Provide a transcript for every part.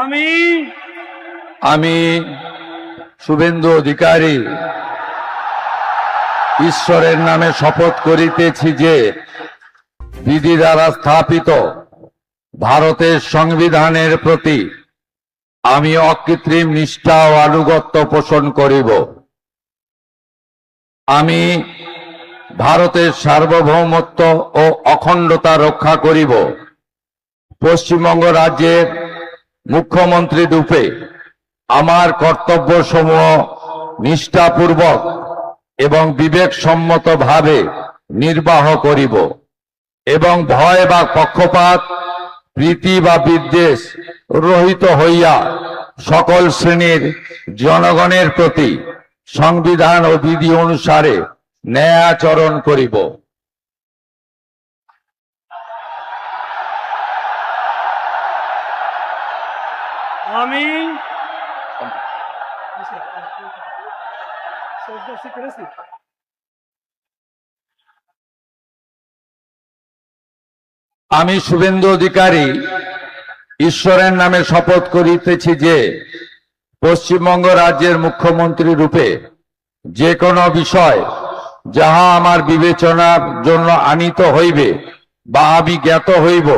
আমি আমি শুভেন্দু অধিকারী ঈশ্বরের নামে শপথ করিতেছি যে বিধি দ্বারা স্থাপিত ভারতের সংবিধানের প্রতি আমি অকৃত্রিম নিষ্ঠা ও আনুগত্য পোষণ করিব। আমি ভারতের সার্বভৌমত্ব ও অখণ্ডতা রক্ষা করিব। পশ্চিমবঙ্গ রাজ্যের মুখ্যমন্ত্রী রূপে আমার কর্তব্যসমূহ নিষ্ঠাপূর্বক এবং বিবেকসম্মতভাবে নির্বাহ করিব এবং ভয় বা পক্ষপাত, প্রীতি বা বিদ্বেষ রহিত হইয়া সকল শ্রেণীর জনগণের প্রতি সংবিধান ও বিধি অনুসারে ন্যায় আচরণ করিব। আমি আমি শুভেন্দু অধিকারী ঈশ্বরের নামে শপথ করিতেছি যে পশ্চিমবঙ্গ রাজ্যের মুখ্যমন্ত্রী রূপে যে কোনো বিষয় যাহা আমার বিবেচনার জন্য আনিত হইবে বা আমি জ্ঞাত হইব,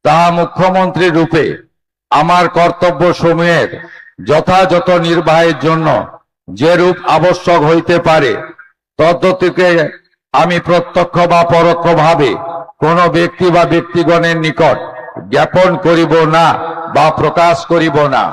তাহা মুখ্যমন্ত্রী রূপে আমার কর্তব্য সমূহের যথাযথ নির্বাহের জন্য যেরূপ আবশ্যক হইতে পারে তদ্গতিকে আমি প্রত্যক্ষ বা পরোক্ষভাবে কোন ব্যক্তি বা ব্যক্তিগণের নিকট জ্ঞাপন করিব না বা প্রকাশ করিব না।